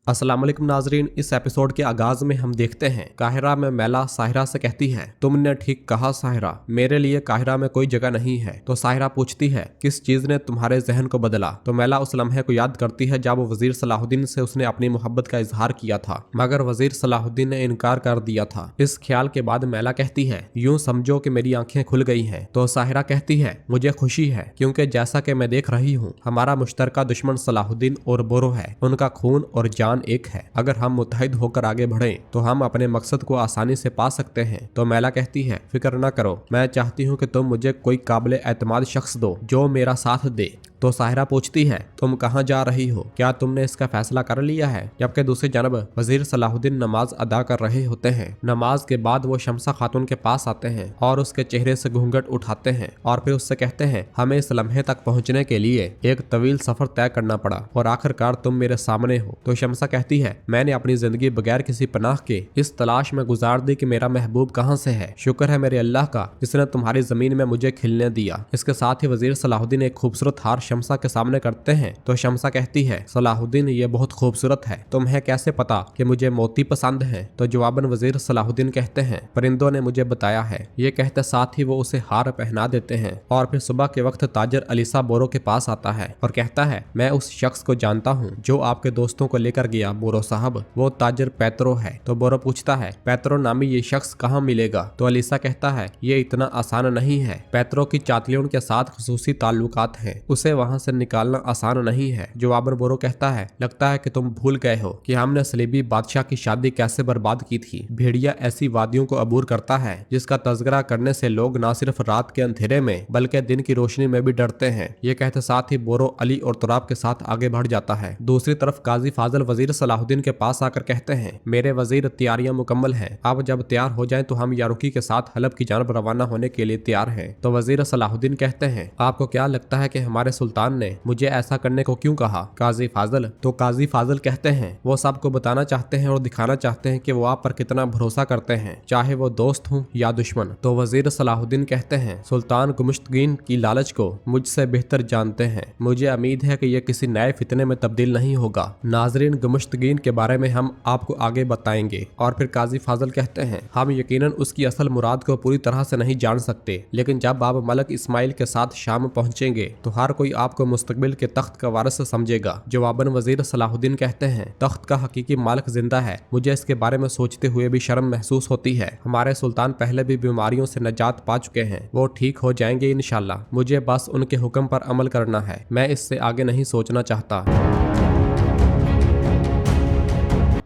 अस्सलाम वालेकुम नाजरीन। इस एपिसोड के आगाज में हम देखते हैं काहिरा में मैला साहिरा से कहती है, तुमने ठीक कहा साहिरा, मेरे लिए काहिरा में कोई जगह नहीं है। तो साहिरा पूछती है, किस चीज ने तुम्हारे जहन को बदला? तो मैला उस लम्हे को याद करती है जब वजीर सलाहुद्दीन से उसने अपनी मोहब्बत का इजहार किया था, मगर वजीर सलाहुद्दीन ने इनकार कर दिया था। इस ख्याल के बाद मैला कहती है, यूं समझो कि मेरी आंखें खुल गई हैं। तो साहिरा कहती है, मुझे खुशी है क्योंकि जैसा कि मैं देख रही हूँ हमारा मुश्तरका दुश्मन सलाहुद्दीन और बोरो है, उनका खून और जान एक है। अगर हम मुत्तहिद होकर आगे बढ़ें तो हम अपने मकसद को आसानी से पा सकते हैं। तो मैला कहती है, फिक्र न करो, मैं चाहती हूँ कि तुम मुझे कोई काबिल एतमाद शख्स दो जो मेरा साथ दे। तो साहिरा पूछती है, तुम कहाँ जा रही हो? क्या तुमने इसका फैसला कर लिया है? जबकि दूसरी जानब वजीर सलाहुद्दीन नमाज अदा कर रहे होते हैं। नमाज के बाद वो शमसा खातून के पास आते हैं और उसके चेहरे से घूंघट उठाते हैं और फिर उससे कहते हैं, हमें इस लम्हे तक पहुँचने के लिए एक तवील सफर तय करना पड़ा और आखिरकार तुम मेरे सामने हो। तो शमसा कहती है, मैंने अपनी जिंदगी बगैर किसी पनाह के इस तलाश में गुजार दी कि मेरा महबूब कहाँ से है। शुक्र है मेरे अल्लाह का जिसने तुम्हारी जमीन में मुझे खिलने दिया। इसके साथ ही वजीर सलाहुद्दीन एक खूबसूरत हार शमसा के सामने करते हैं। तो शमसा कहती है, सलाहुद्दीन ये बहुत खूबसूरत है, तुम्हें कैसे पता कि मुझे मोती पसंद है? तो जवाबन वजीर सलाहुद्दीन कहते हैं, परिंदों ने मुझे बताया है। ये कहते साथ ही वो उसे हार पहना देते हैं और फिर सुबह के वक्त ताजर अलीसा बोरो के पास आता है और कहता है, मैं उस शख्स को जानता हूँ जो आपके दोस्तों को लेकर गया बोरो साहब, वो ताजर पैत्रो है। तो बोरो पूछता है, पैत्रो नामी ये शख्स कहाँ मिलेगा? तो अलीसा कहता है, ये इतना आसान नहीं है, पैत्रो की चातलियों के साथ खुसूसी ताल्लुकात हैं, उसे वहाँ से निकालना आसान नहीं है। जवाबन बोरो कहता है, लगता है कि तुम भूल गए हो कि हमने सलीबी बादशाह की शादी कैसे बर्बाद की थी। भेड़िया ऐसी वादियों को अबूर करता है जिसका तज़किरा करने से लोग न सिर्फ रात के अंधेरे में बल्कि दिन की रोशनी में भी डरते हैं। ये कहते साथ ही बोरो अली और तुराब के साथ आगे बढ़ जाता है। दूसरी तरफ काजी फाजल वजीर सलाहुद्दीन के पास आकर कहते हैं, मेरे वजीर तैयारियां मुकम्मल हैं, अब जब तैयार हो जाएं तो हम यारुकी के साथ हलब की जानब रवाना होने के लिए तैयार हैं। तो वजीर सलाहुद्दीन कहते हैं, आपको क्या लगता है कि हमारे सुल्तान ने मुझे ऐसा करने को क्यों कहा? काजी फाजल? तो काजी फाजल कहते हैं, वो सबको बताना चाहते हैं और दिखाना चाहते हैं कि वो आप पर कितना भरोसा करते हैं, चाहे वो दोस्त हो या दुश्मन। तो वजीर सलाहुद्दीन कहते हैं, सुल्तान गुमुश्तगीन की लालच को मुझसे बेहतर जानते हैं, मुझे उम्मीद है कि यह किसी नए फितने में तब्दील नहीं होगा। नाजरीन, गुमुश्तगीन के बारे में हम आपको आगे बताएंगे। और फिर काजी फाजल कहते हैं, हम यकीनन उसकी असल मुराद को पूरी तरह से नहीं जान सकते, लेकिन जब आप मलक इस्माइल के साथ शाम पहुंचेंगे तो हर कोई आपको मुस्तकबिल के तख्त का वारिस समझेगा। जवाबन वजीर सलाहुद्दीन कहते हैं, तख्त का हकीकी मालिक जिंदा है, मुझे इसके बारे में सोचते हुए भी शर्म महसूस होती है। हमारे सुल्तान पहले भी बीमारियों से निजात पा चुके हैं, वो ठीक हो जाएंगे इंशाल्लाह, मुझे बस उनके हुक्म पर अमल करना है, मैं इससे आगे नहीं सोचना चाहता।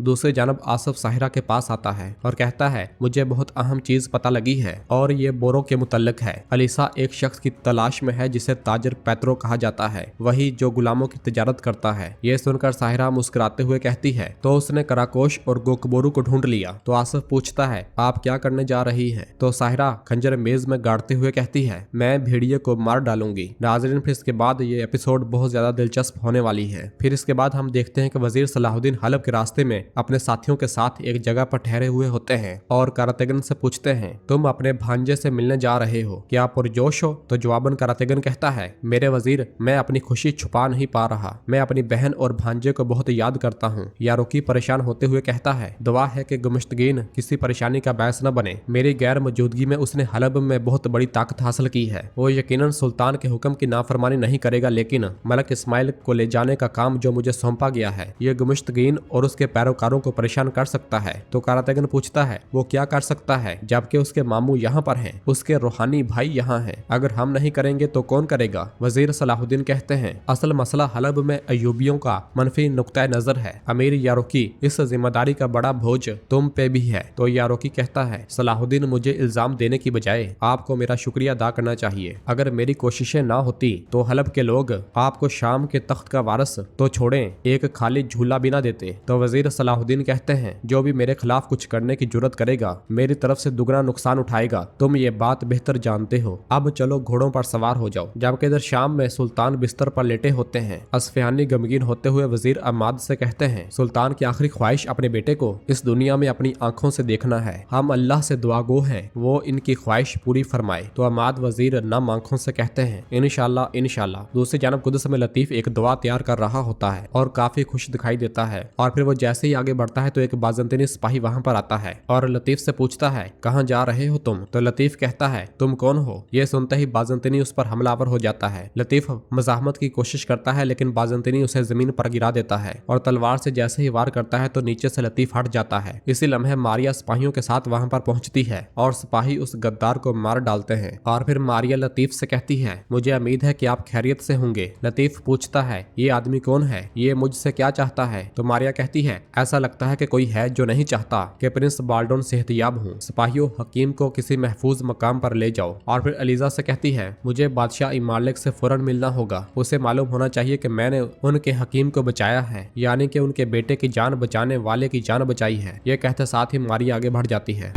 दूसरी जानब आसफ साहिरा के पास आता है और कहता है, मुझे बहुत अहम चीज पता लगी है और ये बोरो के मुतल्लिक है। अलीसा एक शख्स की तलाश में है जिसे ताजर पैत्रो कहा जाता है, वही जो गुलामों की तिजारत करता है। ये सुनकर साहिरा मुस्कुराते हुए कहती है, तो उसने कराकोश और गोकबोरू को ढूंढ लिया। तो आसफ पूछता है, आप क्या करने जा रही है? तो साहिरा खंजर मेज में गाड़ते हुए कहती है, मैं भेड़िए को मार डालूंगी। नाजरीन, फिर इसके बाद ये एपिसोड बहुत ज्यादा दिलचस्प होने वाली है। फिर इसके बाद हम देखते हैं कि वजीर सलाहुद्दीन हलब के रास्ते में अपने साथियों के साथ एक जगह पर ठहरे हुए होते हैं और करातेगन से पूछते हैं, तुम अपने भांजे से मिलने जा रहे हो, क्या पुरजोश हो? तो जवाबन करातेगन कहता है, मेरे वजीर, मैं अपनी खुशी छुपा नहीं पा रहा, मैं अपनी बहन और भांजे को बहुत याद करता हूँ। यारुकी परेशान होते हुए कहता है, दुआ है कि गुमुश्तगीन किसी परेशानी का बायस न बने, मेरी गैर मौजूदगी में उसने हलब में बहुत बड़ी ताकत हासिल की है, वो यकीनन सुल्तान के हुक्म की नाफरमानी नहीं करेगा, लेकिन मलक इस्माइल को ले जाने का काम जो मुझे सौंपा गया है ये गुमुश्तगीन और उसके पैरोकारों को परेशान कर सकता है। तो करातेगन पूछता है, वो क्या कर सकता है जबकि उसके मामू यहाँ पर हैं, उसके रूहानी भाई यहाँ हैं, अगर हम नहीं करेंगे तो कौन करेगा? वजीर सलाहुद्दीन कहते हैं, असल मसला हलब में अयूबियों का मनफी नुक्ता नजर है, अमीर यारुकी, इस जिम्मेदारी का बड़ा बोझ तुम पे भी है। तो यारुकी कहता है, सलाहुद्दीन, मुझे इल्जाम देने की बजाय आपको मेरा शुक्रिया अदा करना चाहिए, अगर मेरी कोशिशें ना होती तो हलब के लोग आपको शाम के तख्त का वारिस तो छोड़ें एक खाली झूला भी ना देते। तो वजीर सलाहुद्दीन सलाहुद्दीन कहते हैं जो भी मेरे खिलाफ कुछ करने की जुर्रत करेगा मेरी तरफ से दुगना नुकसान उठाएगा, तुम ये बात बेहतर जानते हो। अब चलो घोड़ों पर सवार हो जाओ। जबकि इधर शाम में सुल्तान बिस्तर पर लेटे होते हैं। असफियानी गमगीन होते हुए वजीर अमाद से कहते हैं सुल्तान की आखिरी ख्वाहिश अपने बेटे को इस दुनिया में अपनी आंखों से देखना है। हम अल्लाह से दुआ गो हैं वो इनकी ख्वाहिश पूरी फरमाए। तो अमाद वजीर नम आंखों से कहते हैं इंशाल्लाह इंशाल्लाह। दूसरी जानब कुदस में लतीफ एक दुआ तैयार कर रहा होता है और काफी खुश दिखाई देता है। और फिर वो जैसे ही आगे बढ़ता है तो एक बाज़ंतीनी सिपाही वहाँ पर आता है और लतीफ से पूछता है कहाँ जा रहे हो तुम। तो लतीफ कहता है तुम कौन हो। ये सुनते ही बाज़ंतीनी उस पर हमलावर हो जाता है। लतीफ मज़ाहमत की कोशिश करता है लेकिन बाज़ंतीनी उसे जमीन पर गिरा देता है और तलवार से जैसे ही वार करता है तो नीचे से लतीफ हट जाता है। इसी लम्हे मारिया सिपाहियों के साथ वहाँ पर पहुँचती है और सिपाही उस गद्दार को मार डालते हैं। और फिर मारिया लतीफ से कहती है मुझे उम्मीद है कि आप खैरियत से होंगे। लतीफ पूछता है ये आदमी कौन है, ये मुझसे क्या चाहता है। तो मारिया कहती है ऐसा लगता है कि कोई है जो नहीं चाहता कि प्रिंस बाल्डोन सेहतियाब हूँ। सिपाहियों हकीम को किसी महफूज मकाम पर ले जाओ। और फिर अलीजा से कहती है मुझे बादशाह इमालिक से फौरन मिलना होगा। उसे मालूम होना चाहिए कि मैंने उनके हकीम को बचाया है, यानी कि उनके बेटे की जान बचाने वाले की जान बचाई है। ये कहते साथ ही मारिया आगे बढ़ जाती है।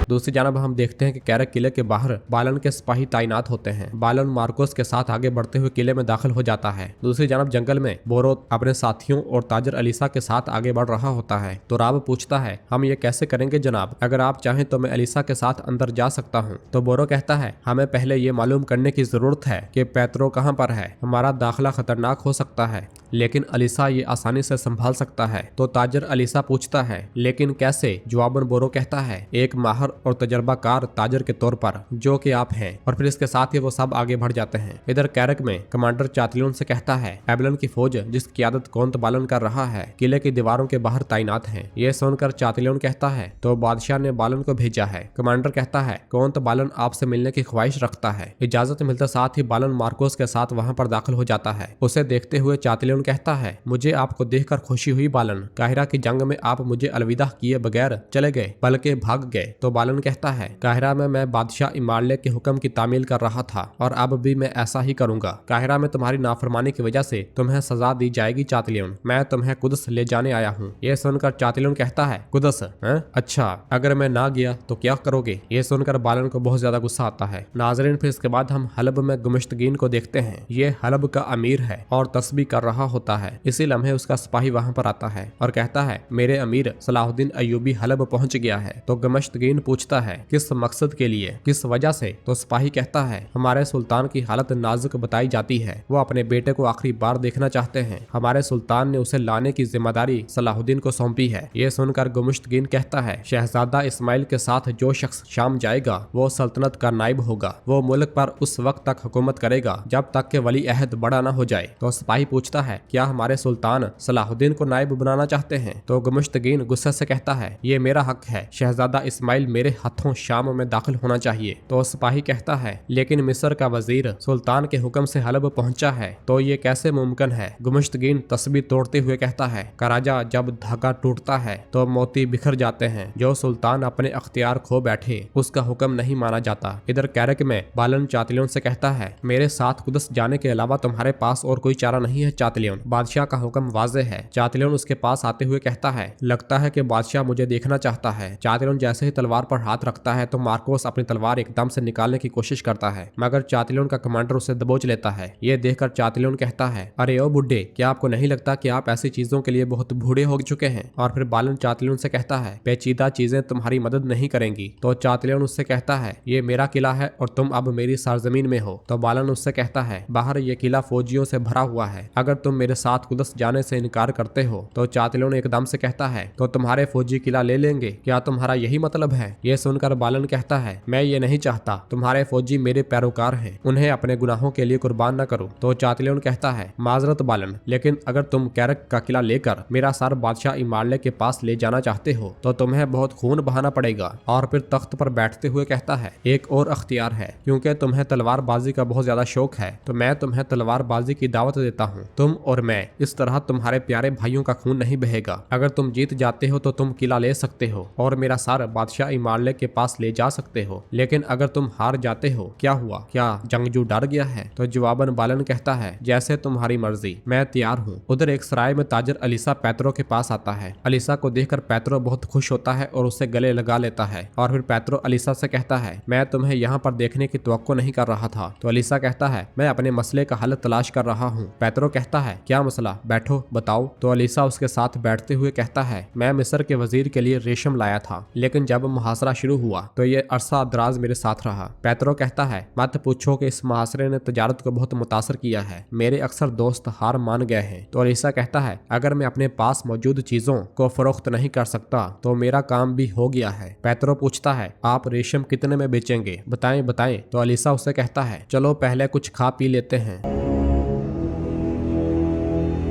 दूसरी जानब हम देखते हैं कि कैरक किले के बाहर बालन के सिपाही तैनात होते हैं। बालन मार्कोस के साथ आगे बढ़ते हुए किले में दाखिल हो जाता है। दूसरी जानब जंगल में बोरो अपने साथियों और ताजर अलीसा के साथ आगे बढ़ रहा होता है। तो राब पूछता है हम ये कैसे करेंगे जनाब, अगर आप चाहें तो मैं अलीसा के साथ अंदर जा सकता हूँ। तो बोरो कहता है हमें पहले ये मालूम करने की जरूरत है कि पैत्रो कहाँ पर है। हमारा दाखिला खतरनाक हो सकता है लेकिन अलीसा ये आसानी से संभाल सकता है। तो ताजर अलीसा पूछता है लेकिन कैसे। जवाबन बोरो कहता है एक माहर और तजर्बाकार ताजर के तौर पर जो कि आप हैं। और फिर इसके साथ ही वो सब आगे बढ़ जाते हैं। इधर कैरक में कमांडर चातलियन से कहता है एबलन की फौज जिसकी क़यादत कौंत बालन कर रहा है किले की दीवारों के बाहर तैनात है। ये सुनकर चातलियन कहता है तो बादशाह ने बालन को भेजा है। कमांडर कहता है कौंत बालन आपसे मिलने की ख्वाहिश रखता है। इजाजत मिलते साथ ही बालन मार्कोस के साथ वहाँ पर दाखिल हो जाता है। उसे देखते हुए चातलियन कहता है मुझे आपको देखकर खुशी हुई बालन। काहिरा की जंग में आप मुझे अलविदा किए बगैर चले गए बल्कि भाग गए। तो बालन कहता है काहिरा में मैं बादशाह इमालिक के हुक्म की तामील कर रहा था और अब भी मैं ऐसा ही करूंगा। काहिरा में तुम्हारी नाफरमानी की वजह से तुम्हें सजा दी जाएगी चातलियन। मैं तुम्हें कुदस ले जाने आया हूँ। ये सुनकर चातलियन कहता है कुदस अच्छा, अगर मैं ना गया तो क्या करोगे। ये सुनकर बालन को बहुत ज्यादा गुस्सा आता है। नाजरीन फिर इसके बाद हम हलब में गुमश्तगीन को देखते हैं। ये हलब का अमीर है और तस्बीह कर रहा होता है। इसी लम्हे उसका सिपाही वहाँ पर आता है और कहता है मेरे अमीर सलाहुद्दीन अयूबी हलब पहुँच गया है। तो गुमश्तगीन पूछता है किस मकसद के लिए, किस वजह से। तो सिपाही कहता है हमारे सुल्तान की हालत नाजुक बताई जाती है, वो अपने बेटे को आखिरी बार देखना चाहते हैं। हमारे सुल्तान ने उसे लाने की जिम्मेदारी सलाहुद्दीन को सौंपी है। ये सुनकर गुमश्तगीन कहता है शहजादा इस्माइल के साथ जो शख्स शाम जाएगा वो सल्तनत का नाइब होगा। वो मुल्क पर उस वक्त तक हुकूमत करेगा जब तक के वली अहद बड़ा न हो जाए। तो सिपाही पूछता है क्या हमारे सुल्तान सलाहुद्दीन को नाइब बनाना चाहते हैं। तो गुमश्तगीन गुस्से से कहता है ये मेरा हक है, शहजादा इस्माइल मेरे हाथों शाम में दाखिल होना चाहिए। तो सिपाही कहता है लेकिन मिस्र का वजीर सुल्तान के हुक्म से हलब पहुंचा है, तो ये कैसे मुमकिन है। गुमश्तगीन तस्बीह तोड़ते हुए कहता है कराजा जब धागा टूटता है तो मोती बिखर जाते हैं। जो सुल्तान अपने अख्तियार खो बैठे उसका हुक्म नहीं माना जाता। इधर कैरक में बालन चातलियन से कहता है मेरे साथ कुदस जाने के अलावा तुम्हारे पास और कोई चारा नहीं है चातलियन। बादशाह का हुक्म वाज़े है। चातलियन उसके पास आते हुए कहता है लगता है कि बादशाह मुझे देखना चाहता है। चातलियन जैसे ही तलवार पर हाथ रखता है तो मार्कोस अपनी तलवार एकदम से निकालने की कोशिश करता है मगर चातलियन का कमांडर उसे दबोच लेता है। ये देखकर चातलियन कहता है अरे ओ बुड्ढे, क्या आपको नहीं लगता कि आप ऐसी चीजों के लिए बहुत बूढ़े हो चुके हैं। और फिर बालन चातलियन से कहता है पेचीदा चीजें तुम्हारी मदद नहीं करेंगी। तो चातलियन उससे कहता है ये मेरा किला है और तुम अब मेरी सरजमीन में हो। तो बालन उससे कहता है बाहर ये किला फौजियों से भरा हुआ है, अगर तुम मेरे साथ कुदस जाने से इनकार करते हो। तो चातलियन एकदम से कहता है तो तुम्हारे फौजी किला ले लेंगे, क्या तुम्हारा यही मतलब है। ये सुनकर बालन कहता है मैं ये नहीं चाहता, तुम्हारे फौजी मेरे पैरोकार हैं, उन्हें अपने गुनाहों के लिए कुर्बान न करो। तो चातलियन कहता है माजरत बालन, लेकिन अगर तुम कैरक का किला लेकर मेरा सर बादशाह इमाले के पास ले जाना चाहते हो तो तुम्हें बहुत खून बहाना पड़ेगा। और फिर तख्त पर बैठते हुए कहता है एक और अख्तियार है, क्योंकि तुम्हें तलवारबाजी का बहुत ज्यादा शौक है तो मैं तुम्हें तलवारबाजी की दावत देता हूँ। तुम और मैं, इस तरह तुम्हारे प्यारे भाइयों का खून नहीं बहेगा। अगर तुम जीत जाते हो तो तुम किला ले सकते हो और मेरा सार बादशाह इमारले के पास ले जा सकते हो, लेकिन अगर तुम हार जाते हो क्या हुआ? क्या जंगजू डर गया है? तो जवाबन बालन कहता है, जैसे तुम्हारी मर्जी, मैं तैयार हूँ। उधर एक सराय में ताजर अलीसा पेत्रो के पास आता है। अलीसा को देखकर पेत्रो बहुत खुश होता है और उससे गले लगा लेता है और फिर पेत्रो अलीसा से कहता है, मैं तुम्हें यहाँ पर देखने की तवक्को नहीं कर रहा था। तो अलीसा कहता है, मैं अपने मसले का हल तलाश कर रहा हूँ। पेत्रो कहता है, क्या मसला? बैठो, बताओ। तो अलीसा उसके साथ बैठते हुए कहता है, मैं मिस्र के वजीर के लिए रेशम लाया था, लेकिन जब मुहासरा शुरू हुआ तो ये अरसा दराज मेरे साथ रहा। पेत्रो कहता है, मत पूछो कि इस मुहासरे ने तजारत को बहुत मुतासर किया है। मेरे अक्सर दोस्त हार मान गए हैं। तो अलीसा कहता है, अगर मैं अपने पास मौजूद चीजों को फरोख्त नहीं कर सकता तो मेरा काम भी हो गया है। पेत्रो पूछता है, आप रेशम कितने में बेचेंगे? बताएं बताएं। तो अलीसा उससे कहता है, चलो पहले कुछ खा पी लेते हैं।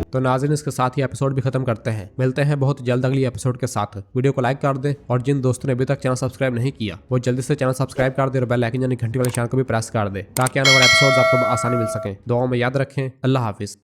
तो नाज़रीन, इसके साथ ही एपिसोड भी खत्म करते हैं। मिलते हैं बहुत जल्द अगली एपिसोड के साथ। वीडियो को लाइक कर दें और जिन दोस्तों ने अभी तक चैनल सब्सक्राइब नहीं किया वो जल्दी से चैनल सब्सक्राइब कर दे और बेल आइकन यानी घंटी वाले निशान को भी प्रेस कर दे ताकि आने वाले एपिसोड आपको आसानी मिल सके। दुआओं में याद रखें। अल्लाह हाफिज।